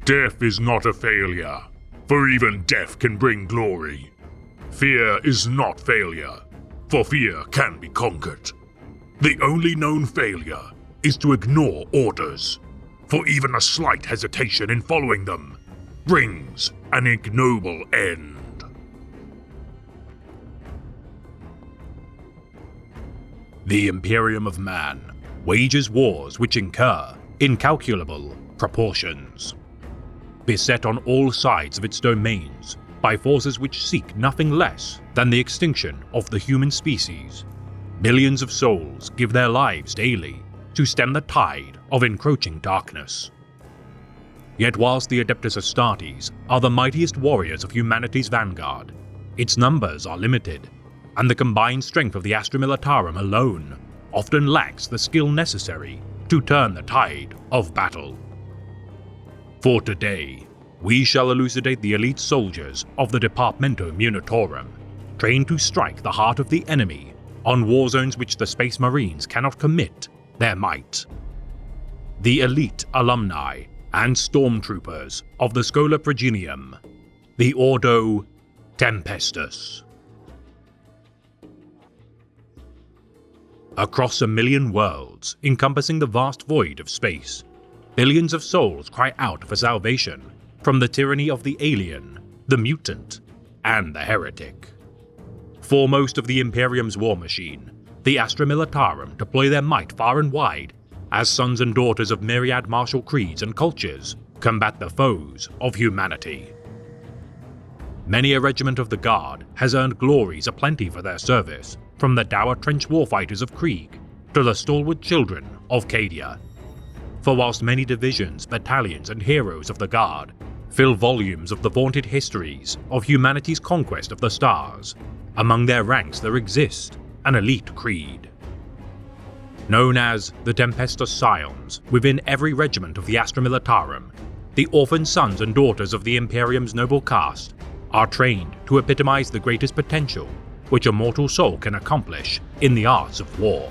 Death is not a failure, for even death can bring glory. Fear is not failure, for fear can be conquered. The only known failure is to ignore orders, for even a slight hesitation in following them brings an ignoble end. The Imperium of Man wages wars which incur incalculable proportions. Beset on all sides of its domains by forces which seek nothing less than the extinction of the human species, millions of souls give their lives daily to stem the tide of encroaching darkness. Yet whilst the Adeptus Astartes are the mightiest warriors of humanity's vanguard, its numbers are limited, and the combined strength of the Astra Militarum alone often lacks the skill necessary to turn the tide of battle. For today, we shall elucidate the elite soldiers of the Departamento Munitorum, trained to strike the heart of the enemy on war zones which the Space Marines cannot commit their might. The elite alumni and stormtroopers of the Schola Progenium, the Ordo Tempestus. Across a million worlds encompassing the vast void of space, billions of souls cry out for salvation from the tyranny of the alien, the mutant, and the heretic. Foremost of the Imperium's war machine, the Astra Militarum deploy their might far and wide as sons and daughters of myriad martial creeds and cultures combat the foes of humanity. Many a regiment of the Guard has earned glories aplenty for their service, from the dour trench warfighters of Krieg to the stalwart children of Cadia. For whilst many divisions, battalions, and heroes of the Guard fill volumes of the vaunted histories of humanity's conquest of the stars, among their ranks there exists an elite creed. Known as the Tempestus Scions, within every regiment of the Astra Militarum, the orphan sons and daughters of the Imperium's noble caste are trained to epitomize the greatest potential which a mortal soul can accomplish in the arts of war.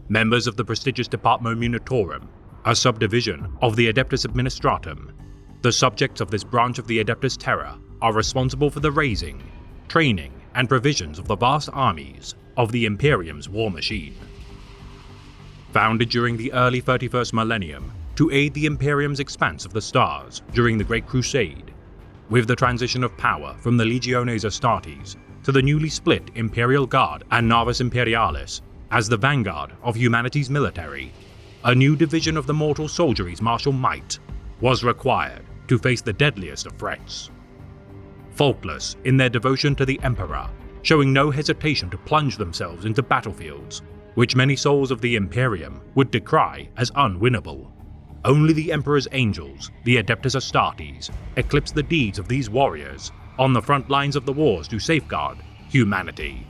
Members of the prestigious Departamento Munitorum, a subdivision of the Adeptus Administratum, the subjects of this branch of the Adeptus Terra are responsible for the raising, training, and provisions of the vast armies of the Imperium's war machine. Founded during the early 31st millennium to aid the Imperium's expanse of the stars during the Great Crusade, with the transition of power from the Legiones Astartes to the newly split Imperial Guard and Navis Imperialis as the vanguard of humanity's military, a new division of the mortal soldiery's martial might was required to face the deadliest of threats. Faultless in their devotion to the Emperor, showing no hesitation to plunge themselves into battlefields which many souls of the Imperium would decry as unwinnable. Only the Emperor's angels, the Adeptus Astartes, eclipse the deeds of these warriors on the front lines of the wars to safeguard humanity.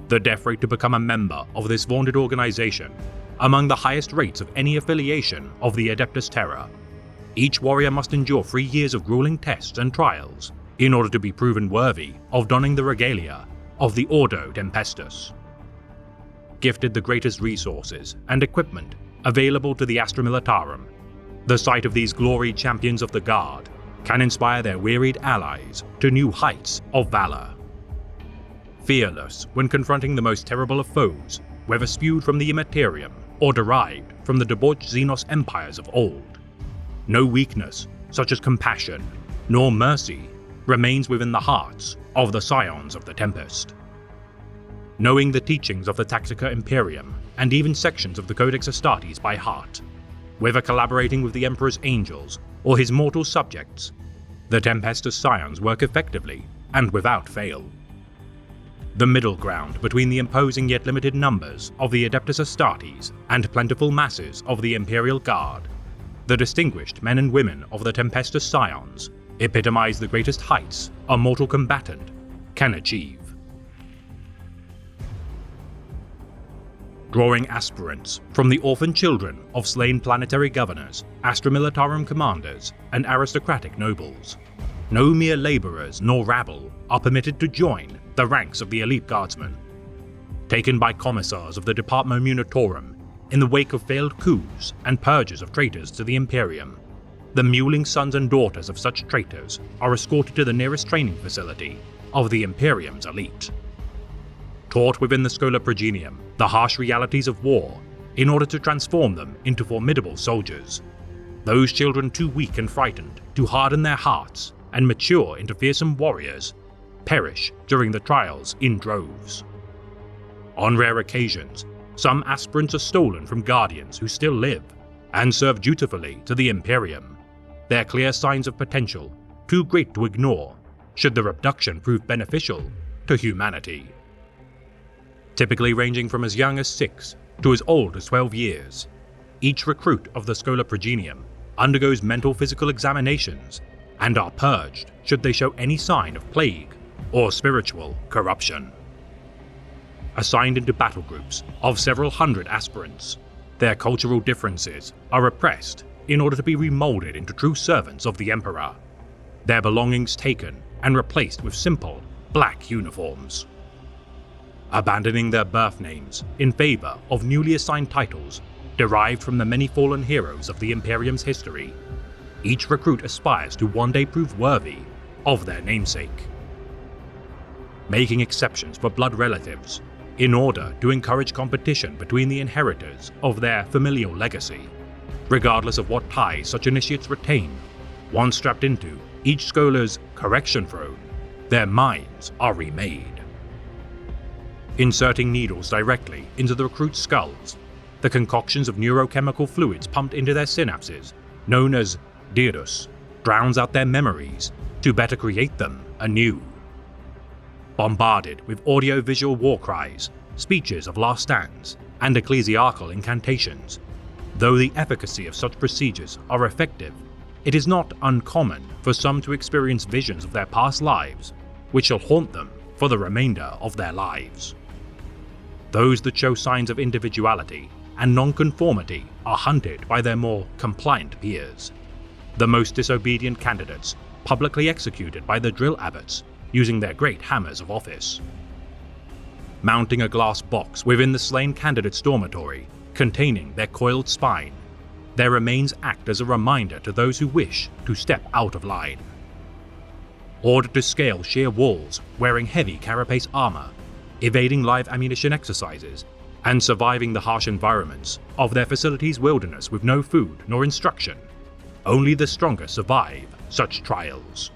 The death rate to become a member of this vaunted organization, among the highest rates of any affiliation of the Adeptus Terra. Each warrior must endure 3 years of grueling tests and trials in order to be proven worthy of donning the regalia of the Ordo Tempestus. Gifted the greatest resources and equipment available to the Astra Militarum, the sight of these glory champions of the Guard can inspire their wearied allies to new heights of valor. Fearless when confronting the most terrible of foes, whether spewed from the Immaterium or derived from the debauched Xenos empires of old, no weakness, such as compassion, nor mercy, remains within the hearts of the Scions of the Tempest. Knowing the teachings of the Tactica Imperium and even sections of the Codex Astartes by heart, whether collaborating with the Emperor's angels or his mortal subjects, the Tempestus Scions work effectively and without fail. The middle ground between the imposing yet limited numbers of the Adeptus Astartes and plentiful masses of the Imperial Guard, the distinguished men and women of the Tempestus Scions epitomize the greatest heights a mortal combatant can achieve. Drawing aspirants from the orphan children of slain planetary governors, Astra Militarum commanders, and aristocratic nobles, no mere laborers nor rabble are permitted to join the ranks of the elite guardsmen. Taken by commissars of the Departamento Munitorum in the wake of failed coups and purges of traitors to the Imperium, the mewling sons and daughters of such traitors are escorted to the nearest training facility of the Imperium's elite. Taught within the Schola Progenium the harsh realities of war in order to transform them into formidable soldiers, those children too weak and frightened to harden their hearts and mature into fearsome warriors perish during the trials in droves. On rare occasions, some aspirants are stolen from guardians who still live and serve dutifully to the Imperium, their clear signs of potential too great to ignore should the abduction prove beneficial to humanity. Typically ranging from as young as 6 to as old as 12 years, each recruit of the Schola Progenium undergoes mental physical examinations and are purged should they show any sign of plague or spiritual corruption. Assigned into battle groups of several hundred aspirants, their cultural differences are repressed in order to be remolded into true servants of the Emperor, their belongings taken and replaced with simple, black uniforms. Abandoning their birth names in favor of newly assigned titles derived from the many fallen heroes of the Imperium's history, each recruit aspires to one day prove worthy of their namesake. Making exceptions for blood relatives in order to encourage competition between the inheritors of their familial legacy, regardless of what ties such initiates retain. Once strapped into each schola's correction throne, their minds are remade. Inserting needles directly into the recruits' skulls, the concoctions of neurochemical fluids pumped into their synapses, known as dirus, drowns out their memories to better create them anew. Bombarded with audio-visual war cries, speeches of last stands, and ecclesiarchal incantations, though the efficacy of such procedures are effective, it is not uncommon for some to experience visions of their past lives, which shall haunt them for the remainder of their lives. Those that show signs of individuality and nonconformity are hunted by their more compliant peers. The most disobedient candidates publicly executed by the drill abbots using their great hammers of office. Mounting a glass box within the slain candidate's dormitory containing their coiled spine, their remains act as a reminder to those who wish to step out of line. Ordered to scale sheer walls wearing heavy carapace armor, evading live ammunition exercises, and surviving the harsh environments of their facility's wilderness with no food nor instruction, only the stronger survive such trials.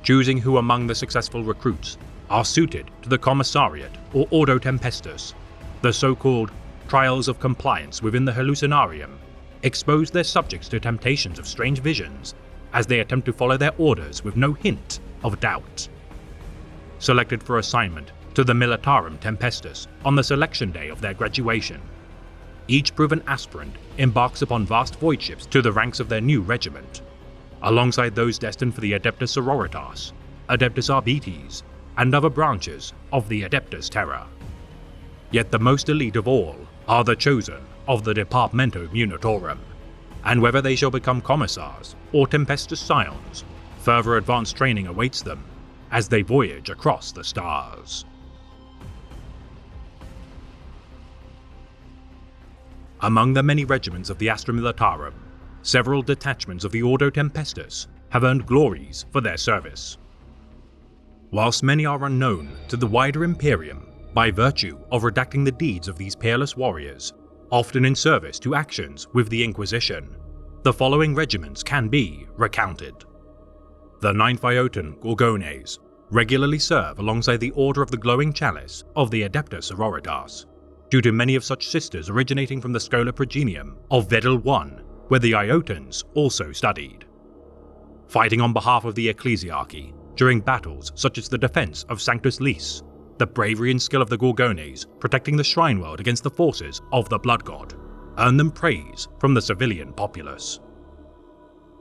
Choosing who among the successful recruits are suited to the Commissariat or Ordo Tempestus, the so-called trials of compliance within the Hallucinarium expose their subjects to temptations of strange visions as they attempt to follow their orders with no hint of doubt. Selected for assignment to the Militarum Tempestus on the selection day of their graduation, each proven aspirant embarks upon vast void ships to the ranks of their new regiment, alongside those destined for the Adeptus Sororitas, Adeptus Arbites, and other branches of the Adeptus Terra. Yet the most elite of all are the chosen of the Departamento Munitorum, and whether they shall become commissars or Tempestus Scions, further advanced training awaits them as they voyage across the stars. Among the many regiments of the Astra Militarum, several detachments of the Ordo Tempestus have earned glories for their service. Whilst many are unknown to the wider Imperium by virtue of redacting the deeds of these peerless warriors, often in service to actions with the Inquisition, the following regiments can be recounted. The 9th Iotan Gorgones regularly serve alongside the Order of the Glowing Chalice of the Adeptus Sororitas, due to many of such sisters originating from the Schola Progenium of Vedel I, where the Iotans also studied. Fighting on behalf of the Ecclesiarchy during battles such as the defense of Sanctus Lys, the bravery and skill of the Gorgones protecting the Shrine World against the forces of the Blood God earned them praise from the civilian populace.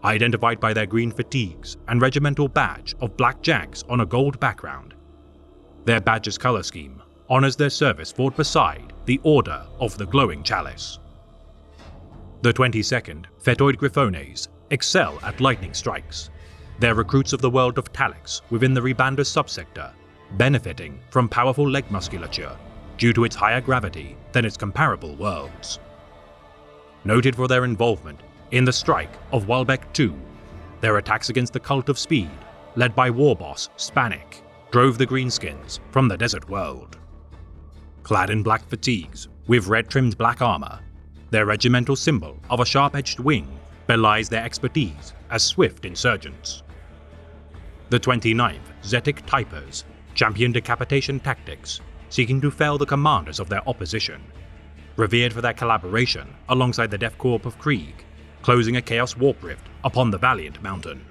Identified by their green fatigues and regimental badge of black jags on a gold background, their badge's color scheme honors their service fought beside the Order of the Glowing Chalice. The 22nd Fetoid Griffones excel at lightning strikes. They're recruits of the world of Talix within the Rebandus subsector, benefiting from powerful leg musculature due to its higher gravity than its comparable worlds. Noted for their involvement In the strike of Welbeck II, their attacks against the Cult of Speed, led by war boss Spanik, drove the Greenskins from the desert world. Clad in black fatigues, with red-trimmed black armor, their regimental symbol of a sharp-edged wing belies their expertise as swift insurgents. The 29th Zetic Typers championed decapitation tactics, seeking to fell the commanders of their opposition, revered for their collaboration alongside the Death Corps of Krieg, closing a Chaos Warp Rift upon the Valiant Mountain.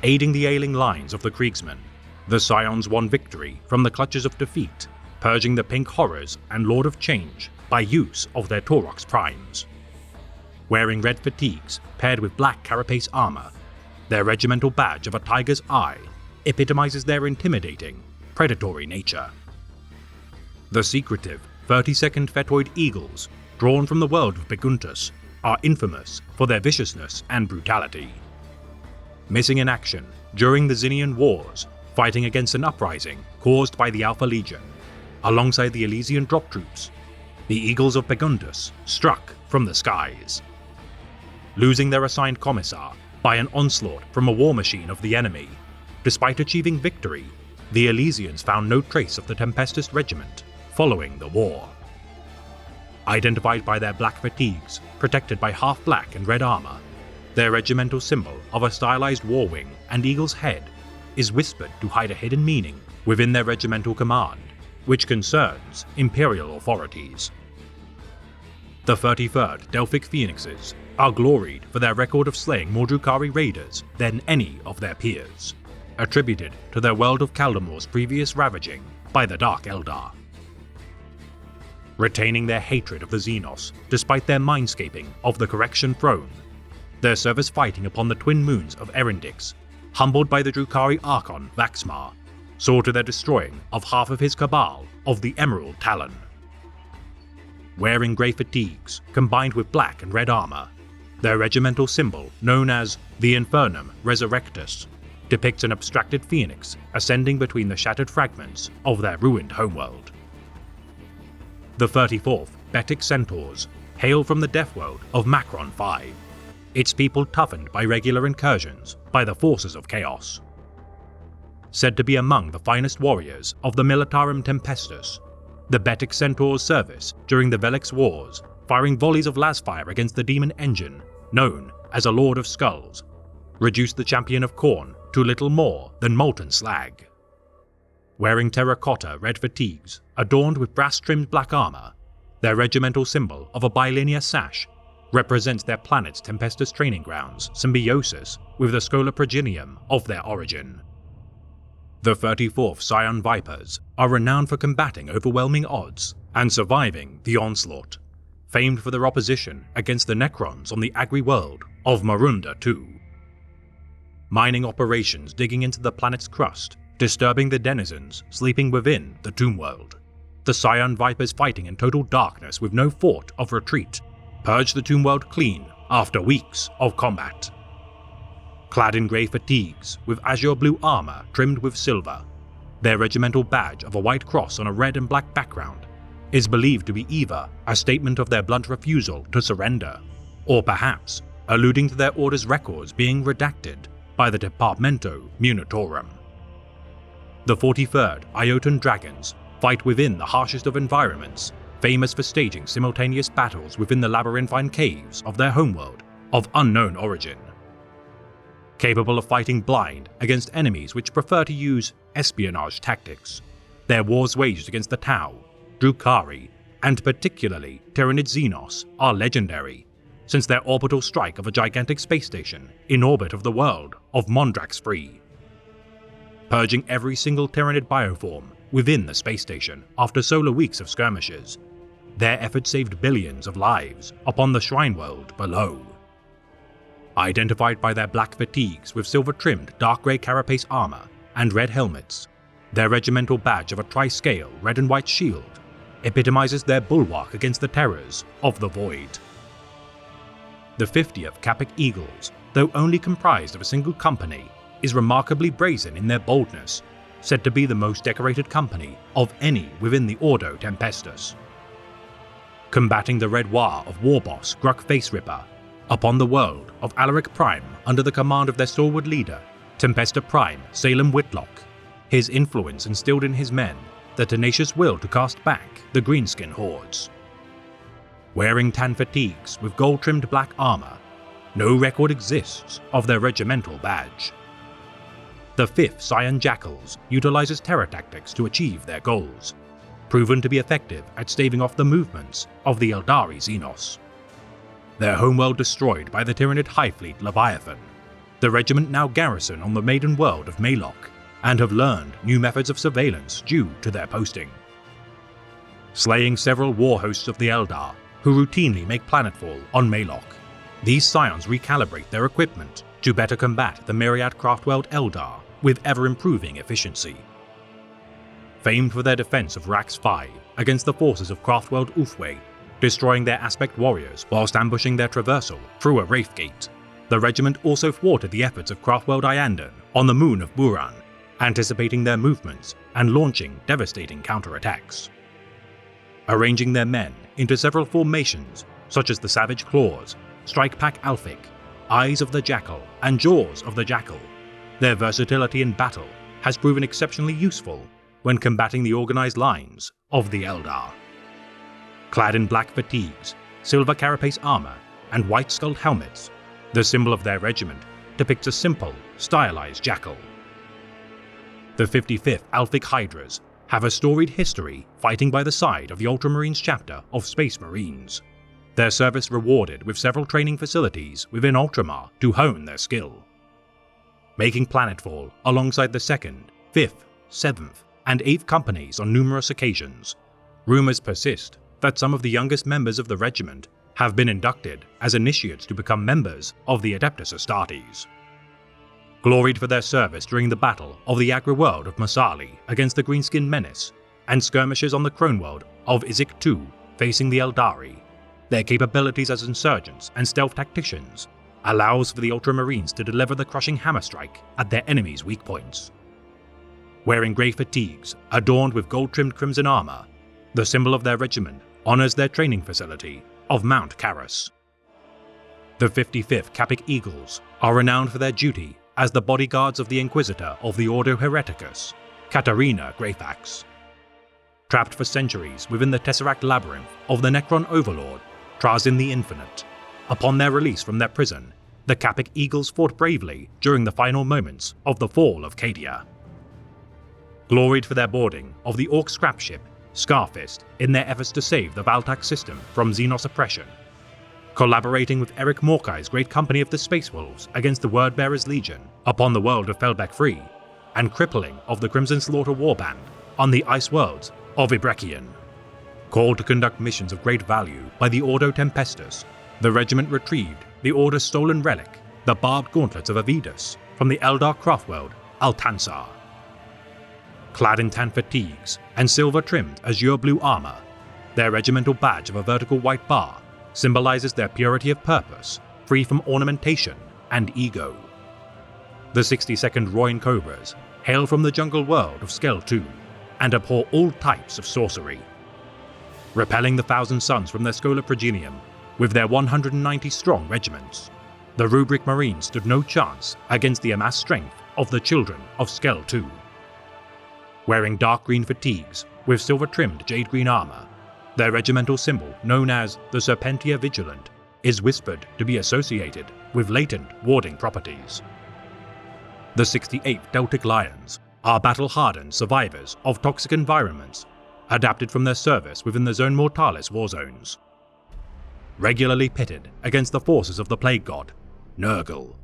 Aiding the ailing lines of the Kriegsmen, the Scions won victory from the clutches of defeat, purging the Pink Horrors and Lord of Change by use of their Taurox Primes. Wearing red fatigues paired with black carapace armor, their regimental badge of a tiger's eye epitomizes their intimidating, predatory nature. The secretive 32nd Fetoid Eagles, drawn from the world of Beguntus, are infamous for their viciousness and brutality. Missing in action during the Zinnian Wars, fighting against an uprising caused by the Alpha Legion, alongside the Elysian drop troops, the Eagles of Beguntus struck from the skies. Losing their assigned commissar by an onslaught from a war machine of the enemy, despite achieving victory, the Elysians found no trace of the Tempestus regiment following the war. Identified by their black fatigues, protected by half-black and red armor, their regimental symbol of a stylized war wing and eagle's head is whispered to hide a hidden meaning within their regimental command, which concerns imperial authorities. The 33rd Delphic Phoenixes are gloried for their record of slaying more Drukhari raiders than any of their peers, attributed to their world of Kaldamor's previous ravaging by the Dark Eldar. Retaining their hatred of the Xenos despite their mindscaping of the Correction Throne, their service fighting upon the twin moons of Erendix, humbled by the Drukhari Archon Vaxmar, saw to their destroying of half of his cabal of the Emerald Talon. Wearing grey fatigues combined with black and red armor, their regimental symbol, known as the Infernum Resurrectus, depicts an abstracted phoenix ascending between the shattered fragments of their ruined homeworld. The 34th Betic Centaurs hail from the death world of Macron 5, its people toughened by regular incursions by the forces of chaos. Said to be among the finest warriors of the Militarum Tempestus, the Betic Centaurs' service during the Velix Wars, firing volleys of lasfire against the demon engine, known as a Lord of Skulls, reduced the champion of Khorne to little more than molten slag. Wearing terracotta red fatigues adorned with brass-trimmed black armor, their regimental symbol of a bilinear sash represents their planet's Tempestus training grounds symbiosis with the Schola Progenium of their origin. The 34th Scion Vipers are renowned for combating overwhelming odds and surviving the onslaught, famed for their opposition against the Necrons on the Agri world of Marunda II. Mining operations digging into the planet's crust, disturbing the denizens sleeping within the Tomb World. The Scion Vipers fighting in total darkness with no thought of retreat, purged the Tomb World clean after weeks of combat. Clad in grey fatigues with azure blue armor trimmed with silver, their regimental badge of a white cross on a red and black background is believed to be either a statement of their blunt refusal to surrender, or perhaps alluding to their order's records being redacted by the Departamento Munitorum. The 43rd Iotan Dragons fight within the harshest of environments, famous for staging simultaneous battles within the labyrinthine caves of their homeworld of unknown origin. Capable of fighting blind against enemies which prefer to use espionage tactics, their wars waged against the Tau, Drukhari, and particularly Tyranid Xenos are legendary, since their orbital strike of a gigantic space station in orbit of the world of Mondrax Free. Purging every single Tyranid bioform within the space station after solar weeks of skirmishes, their efforts saved billions of lives upon the Shrine World below. Identified by their black fatigues with silver-trimmed dark grey carapace armor and red helmets, their regimental badge of a tri-scale red and white shield epitomizes their bulwark against the terrors of the Void. The 50th Capic Eagles, though only comprised of a single company, is remarkably brazen in their boldness, said to be the most decorated company of any within the Ordo Tempestus. Combating the Red War of Warboss Gruk Face Ripper, upon the world of Alaric Prime under the command of their stalwart leader, Tempesta Prime Salem Whitlock. His influence instilled in his men the tenacious will to cast back the greenskin hordes. Wearing tan fatigues with gold-trimmed black armor, no record exists of their regimental badge. The 5th Scion Jackals utilizes terror tactics to achieve their goals, proven to be effective at staving off the movements of the Eldari Xenos. Their homeworld destroyed by the Tyranid High Fleet Leviathan, the regiment now garrison on the maiden world of Malok, and have learned new methods of surveillance due to their posting. Slaying several war hosts of the Eldar, who routinely make planetfall on Malok, these Scions recalibrate their equipment to better combat the myriad Craftworld Eldar with ever-improving efficiency. Famed for their defense of Rax 5 against the forces of Craftworld Ulthwé, destroying their Aspect warriors whilst ambushing their traversal through a Wraith Gate, the regiment also thwarted the efforts of Craftworld Iyanden on the moon of Buran, anticipating their movements and launching devastating counterattacks. Arranging their men into several formations such as the Savage Claws, Strike Pack Alphic, Eyes of the Jackal, and Jaws of the Jackal, their versatility in battle has proven exceptionally useful when combating the organized lines of the Eldar. Clad in black fatigues, silver carapace armor, and white skulled helmets, the symbol of their regiment depicts a simple, stylized jackal. The 55th Alphic Hydras have a storied history fighting by the side of the Ultramarines chapter of Space Marines, their service rewarded with several training facilities within Ultramar to hone their skill. Making planetfall alongside the 2nd, 5th, 7th, and 8th companies on numerous occasions, rumors persist that some of the youngest members of the regiment have been inducted as initiates to become members of the Adeptus Astartes. Gloried for their service during the battle of the agri-world of Masali against the Greenskin Menace, and skirmishes on the Crone world of Izik II facing the Eldari, their capabilities as insurgents and stealth tacticians allows for the Ultramarines to deliver the crushing hammer strike at their enemies' weak points. Wearing grey fatigues adorned with gold-trimmed crimson armor, the symbol of their regiment honors their training facility of Mount Karras. The 55th Capic Eagles are renowned for their duty as the bodyguards of the Inquisitor of the Ordo Hereticus, Katarina Greyfax. Trapped for centuries within the Tesseract Labyrinth of the Necron Overlord, Trazyn the Infinite, upon their release from their prison, the Capic Eagles fought bravely during the final moments of the fall of Cadia. Gloried for their boarding of the Orc scrap ship Scarfist in their efforts to save the Valtax system from Xenos oppression, collaborating with Eric Morkai's great company of the Space Wolves against the Wordbearers Legion upon the world of Feldback Free, and crippling of the Crimson Slaughter Warband on the ice worlds of Ibrekion. Called to conduct missions of great value by the Ordo Tempestus, the regiment retrieved the Order's stolen relic, the barbed gauntlets of Avidus, from the Eldar craftworld Altansar. Clad in tan fatigues and silver-trimmed azure blue armor, their regimental badge of a vertical white bar symbolizes their purity of purpose, free from ornamentation and ego. The 62nd Royan Cobras hail from the jungle world of Skell-Toon and abhor all types of sorcery. Repelling the Thousand Suns from their Schola Progenium with their 190-strong regiments, the Rubric Marines stood no chance against the amassed strength of the children of Skell-Toon. Wearing dark green fatigues with silver-trimmed jade green armor, their regimental symbol, known as the Serpentia Vigilant, is whispered to be associated with latent warding properties. The 68th Deltic Lions are battle-hardened survivors of toxic environments, adapted from their service within the Zone Mortalis war zones. Regularly pitted against the forces of the Plague God, Nurgle,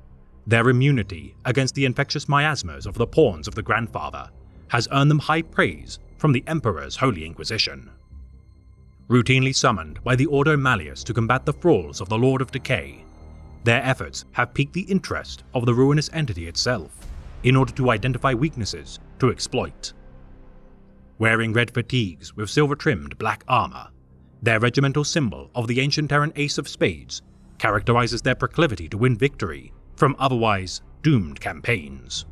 their immunity against the infectious miasmas of the pawns of the Grandfather has earned them high praise from the Emperor's Holy Inquisition. Routinely summoned by the Ordo Malleus to combat the thralls of the Lord of Decay, their efforts have piqued the interest of the ruinous entity itself in order to identify weaknesses to exploit. Wearing red fatigues with silver-trimmed black armor, their regimental symbol of the ancient Terran Ace of Spades characterizes their proclivity to win victory from otherwise doomed campaigns.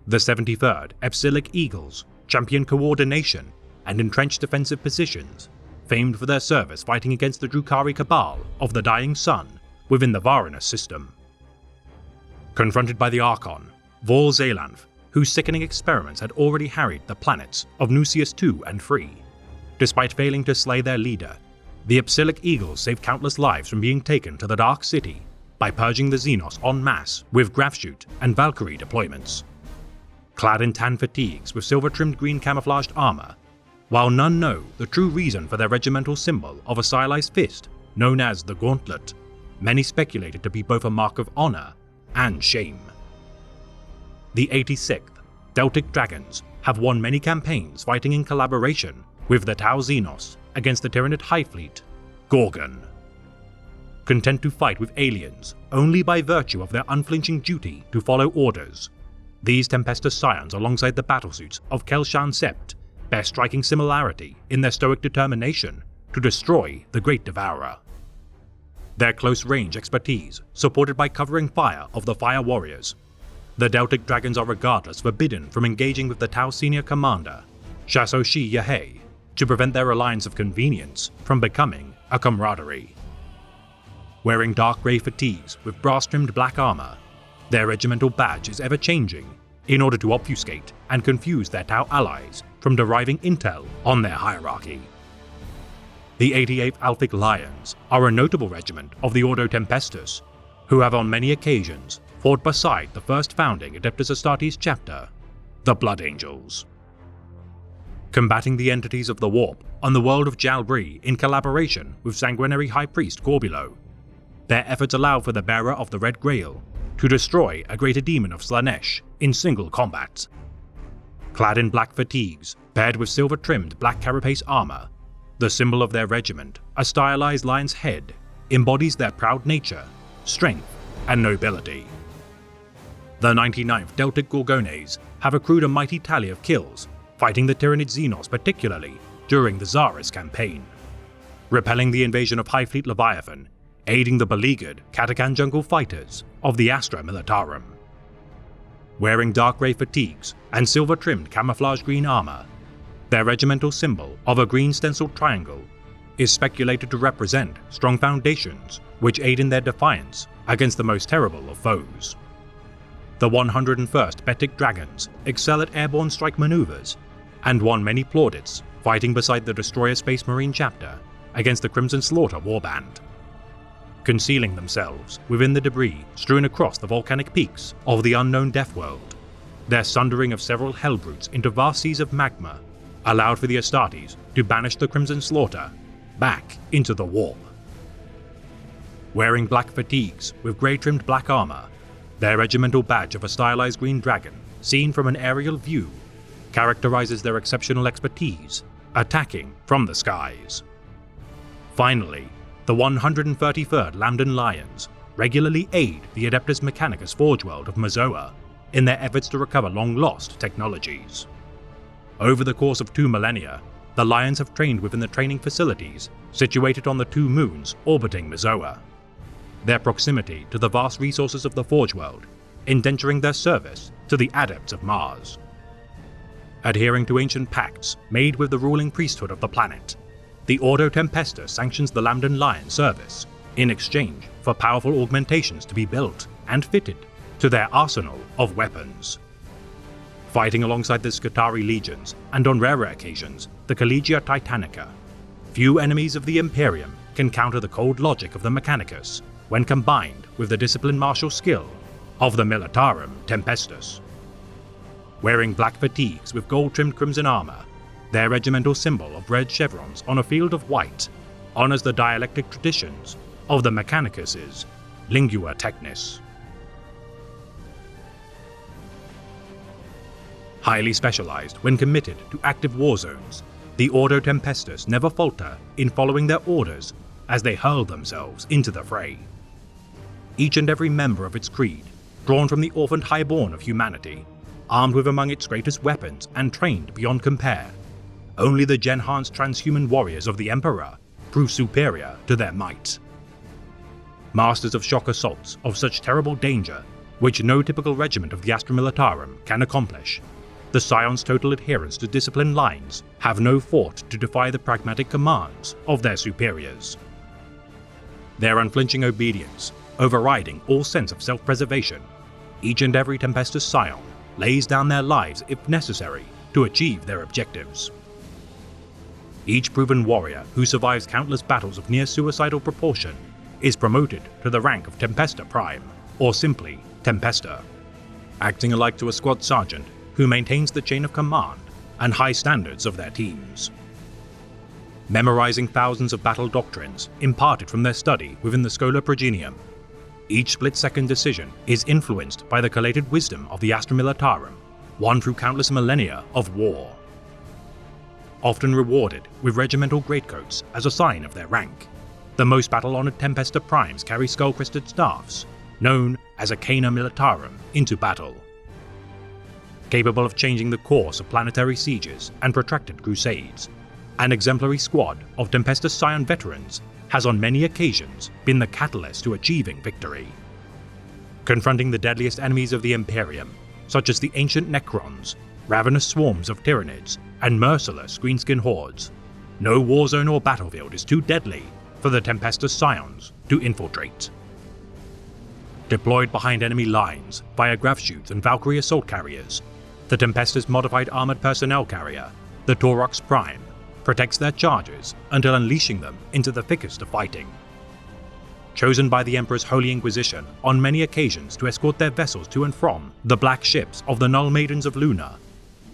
The 73rd Epsilic Eagles champion coordination and entrenched defensive positions, famed for their service fighting against the Drukhari Cabal of the Dying Sun within the Varanus system. Confronted by the Archon, Vor Zalanth, whose sickening experiments had already harried the planets of Nucius II and III, despite failing to slay their leader, the Epsilic Eagles saved countless lives from being taken to the Dark City by purging the Xenos en masse with Grafshoot and Valkyrie deployments. Clad in tan fatigues with silver-trimmed green camouflaged armor, while none know the true reason for their regimental symbol of a stylized fist known as the Gauntlet, many speculated to be both a mark of honor and shame. The 86th Deltic Dragons have won many campaigns fighting in collaboration with the Tau Xenos against the Tyranid Hive Fleet, Gorgon. Content to fight with aliens only by virtue of their unflinching duty to follow orders, these Tempestus Scions alongside the battlesuits of Kelshan Sept bear striking similarity in their stoic determination to destroy the Great Devourer. Their close-range expertise supported by covering fire of the Fire Warriors, the Deltic Dragons are regardless forbidden from engaging with the Tau senior commander, Shasoshi Yahei, to prevent their alliance of convenience from becoming a camaraderie. Wearing dark grey fatigues with brass-trimmed black armor, their regimental badge is ever-changing in order to obfuscate and confuse their Tau allies from deriving intel on their hierarchy. The 88th Alphic Lions are a notable regiment of the Ordo Tempestus, who have on many occasions fought beside the first founding Adeptus Astartes chapter, the Blood Angels. Combating the entities of the Warp on the world of Jalbri in collaboration with Sanguinary High Priest Corbulo, their efforts allow for the bearer of the Red Grail to destroy a greater demon of Slaanesh in single combat. Clad in black fatigues, paired with silver-trimmed black carapace armor, the symbol of their regiment, a stylized lion's head, embodies their proud nature, strength, and nobility. The 99th Deltic Gorgones have accrued a mighty tally of kills, fighting the Tyranid Xenos particularly during the Zaris campaign, repelling the invasion of Hive Fleet Leviathan, aiding the beleaguered Katakan jungle fighters of the Astra Militarum. Wearing dark grey fatigues and silver-trimmed camouflage green armor, their regimental symbol of a green stenciled triangle is speculated to represent strong foundations which aid in their defiance against the most terrible of foes. The 101st Betic Dragons excel at airborne strike maneuvers and won many plaudits fighting beside the Destroyer Space Marine chapter against the Crimson Slaughter warband. Concealing themselves within the debris strewn across the volcanic peaks of the unknown Death World, their sundering of several hellbrutes into vast seas of magma allowed for the Astartes to banish the Crimson Slaughter back into the Warp. Wearing black fatigues with grey-trimmed black armor, their regimental badge of a stylized green dragon, seen from an aerial view, characterizes their exceptional expertise, attacking from the skies. Finally, the 133rd Lambdan Lions regularly aid the Adeptus Mechanicus Forge World of Mazoa in their efforts to recover long-lost technologies. Over the course of 2 millennia, the Lions have trained within the training facilities situated on the 2 moons orbiting Mazoa, their proximity to the vast resources of the Forge World endangering their service to the Adepts of Mars. Adhering to ancient pacts made with the ruling priesthood of the planet, the Ordo Tempestus sanctions the Lambdan Lion service in exchange for powerful augmentations to be built and fitted to their arsenal of weapons. Fighting alongside the Skitarii legions and on rarer occasions the Collegia Titanica, few enemies of the Imperium can counter the cold logic of the Mechanicus when combined with the disciplined martial skill of the Militarum Tempestus. Wearing black fatigues with gold-trimmed crimson armor, their regimental symbol of red chevrons on a field of white honors the dialectic traditions of the Mechanicus' Lingua Technis. Highly specialized when committed to active war zones, the Ordo Tempestus never falter in following their orders as they hurl themselves into the fray. Each and every member of its creed, drawn from the orphaned highborn of humanity, armed with among its greatest weapons and trained beyond compare, only the Genhan's transhuman warriors of the Emperor prove superior to their might. Masters of shock assaults of such terrible danger, which no typical regiment of the Astra Militarum can accomplish, the Scion's total adherence to disciplined lines have no thought to defy the pragmatic commands of their superiors. Their unflinching obedience overriding all sense of self-preservation. Each and every Tempestus Scion lays down their lives if necessary to achieve their objectives. Each proven warrior who survives countless battles of near suicidal proportion is promoted to the rank of Tempesta Prime, or simply Tempesta, acting alike to a squad sergeant who maintains the chain of command and high standards of their teams. Memorizing thousands of battle doctrines imparted from their study within the Schola Progenium, each split-second decision is influenced by the collated wisdom of the Astra Militarum, won through countless millennia of war. Often rewarded with regimental greatcoats as a sign of their rank, the most battle-honored Tempesta Primes carry skull-crested staffs, known as a Cana Militarum, into battle. Capable of changing the course of planetary sieges and protracted crusades, an exemplary squad of Tempestus Scion veterans has on many occasions been the catalyst to achieving victory. Confronting the deadliest enemies of the Imperium, such as the ancient Necrons, ravenous swarms of Tyranids, and merciless greenskin hordes, no war zone or battlefield is too deadly for the Tempestus Scions to infiltrate. Deployed behind enemy lines via grav chutes and Valkyrie assault carriers, the Tempestus modified armored personnel carrier, the Taurox Prime, protects their charges until unleashing them into the thickest of fighting. Chosen by the Emperor's Holy Inquisition on many occasions to escort their vessels to and from the black ships of the Null Maidens of Luna,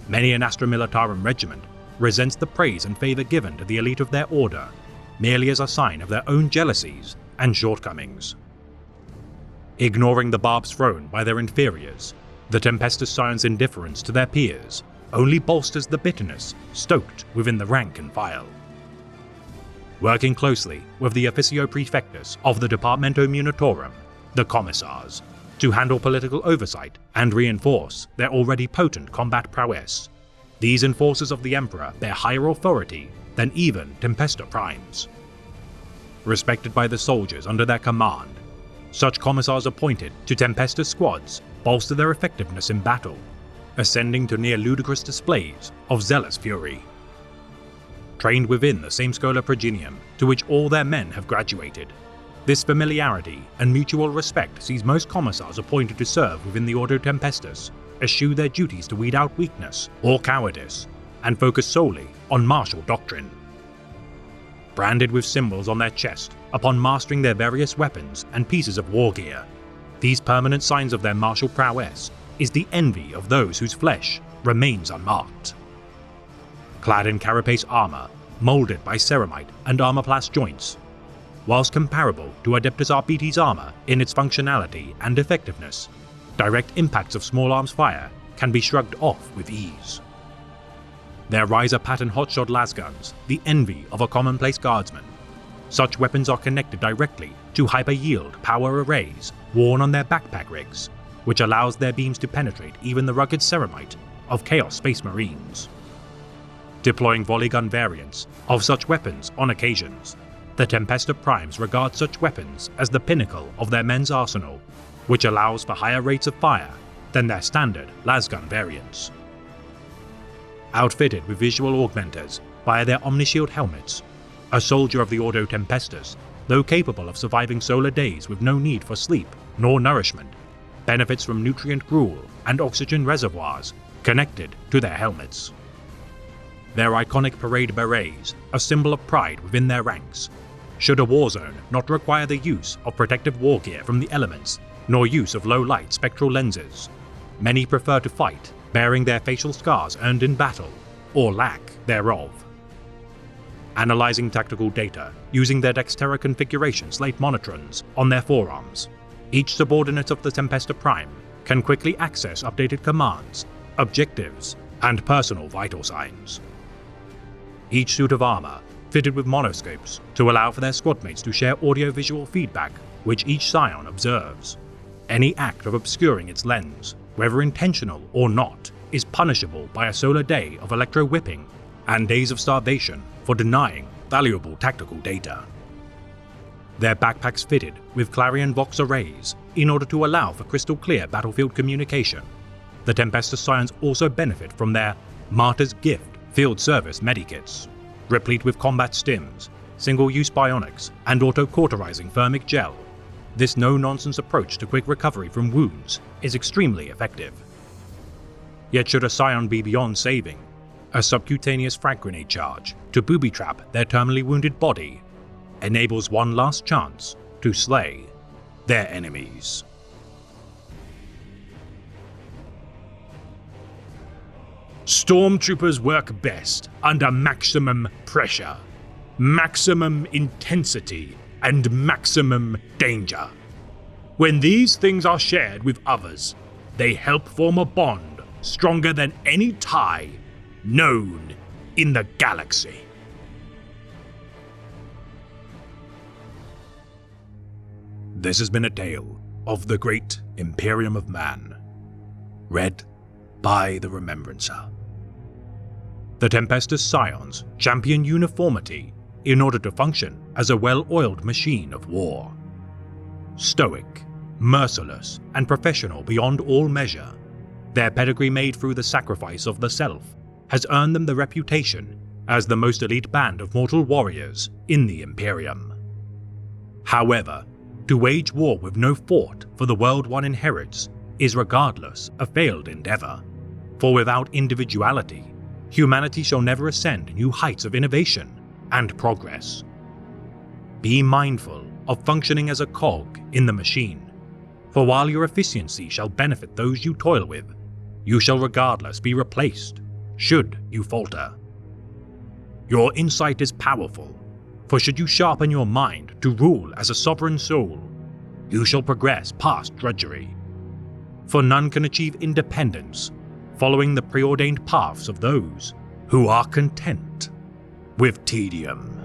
many an Astra Militarum regiment resents the praise and favor given to the elite of their order, merely as a sign of their own jealousies and shortcomings. Ignoring the barbs thrown by their inferiors, the Tempestus Scions' indifference to their peers only bolsters the bitterness stoked within the rank and file. Working closely with the Officio Praefectus of the Departamento Munitorum, the Commissars, to handle political oversight and reinforce their already potent combat prowess, these enforcers of the Emperor bear higher authority than even Tempesta Primes. Respected by the soldiers under their command, such commissars appointed to Tempesta squads bolster their effectiveness in battle, ascending to near ludicrous displays of zealous fury. Trained within the same Schola Progenium to which all their men have graduated, this familiarity and mutual respect sees most commissars appointed to serve within the Ordo Tempestus eschew their duties to weed out weakness or cowardice and focus solely on martial doctrine. Branded with symbols on their chest upon mastering their various weapons and pieces of war gear, these permanent signs of their martial prowess is the envy of those whose flesh remains unmarked. Clad in carapace armor, molded by ceramite and armorplast joints, whilst comparable to Adeptus Arbites armor in its functionality and effectiveness, direct impacts of small arms fire can be shrugged off with ease. Their riser pattern hotshot lasguns, the envy of a commonplace guardsman. Such weapons are connected directly to hyper-yield power arrays worn on their backpack rigs, which allows their beams to penetrate even the rugged ceramite of Chaos Space Marines. Deploying volley gun variants of such weapons on occasions, the Tempesta Primes regard such weapons as the pinnacle of their men's arsenal, which allows for higher rates of fire than their standard lasgun variants. Outfitted with visual augmenters via their Omnishield helmets, a soldier of the Ordo Tempestus, though capable of surviving solar days with no need for sleep nor nourishment, benefits from nutrient gruel and oxygen reservoirs connected to their helmets. Their iconic parade berets, a symbol of pride within their ranks, should a war zone not require the use of protective war gear from the elements nor use of low-light spectral lenses, many prefer to fight bearing their facial scars earned in battle, or lack thereof. Analyzing tactical data using their Dexterra configuration slate monitrons on their forearms, each subordinate of the Tempesta Prime can quickly access updated commands, objectives, and personal vital signs. Each suit of armor fitted with monoscopes to allow for their squadmates to share audio-visual feedback which each Scion observes. Any act of obscuring its lens, whether intentional or not, is punishable by a solar day of electro-whipping and days of starvation for denying valuable tactical data. Their backpacks fitted with Clarion Vox arrays in order to allow for crystal-clear battlefield communication. The Tempesta Scions also benefit from their Martyr's Gift field service medikits, replete with combat stims, single-use bionics, and auto-cauterizing thermic gel. This no-nonsense approach to quick recovery from wounds is extremely effective. Yet should a Scion be beyond saving, a subcutaneous frag grenade charge to booby-trap their terminally wounded body enables one last chance to slay their enemies. Stormtroopers work best under maximum pressure, maximum intensity, and maximum danger. When these things are shared with others, they help form a bond stronger than any tie known in the galaxy. This has been a tale of the Great Imperium of Man, read by the Remembrancer. The Tempestus Scions champion uniformity in order to function as a well-oiled machine of war. Stoic, merciless, and professional beyond all measure, their pedigree made through the sacrifice of the self has earned them the reputation as the most elite band of mortal warriors in the Imperium. However, to wage war with no fort for the world one inherits is regardless a failed endeavor, for without individuality, humanity shall never ascend new heights of innovation and progress. Be mindful of functioning as a cog in the machine, for while your efficiency shall benefit those you toil with, you shall regardless be replaced should you falter. Your insight is powerful, for should you sharpen your mind to rule as a sovereign soul, you shall progress past drudgery. For none can achieve independence following the preordained paths of those who are content with tedium.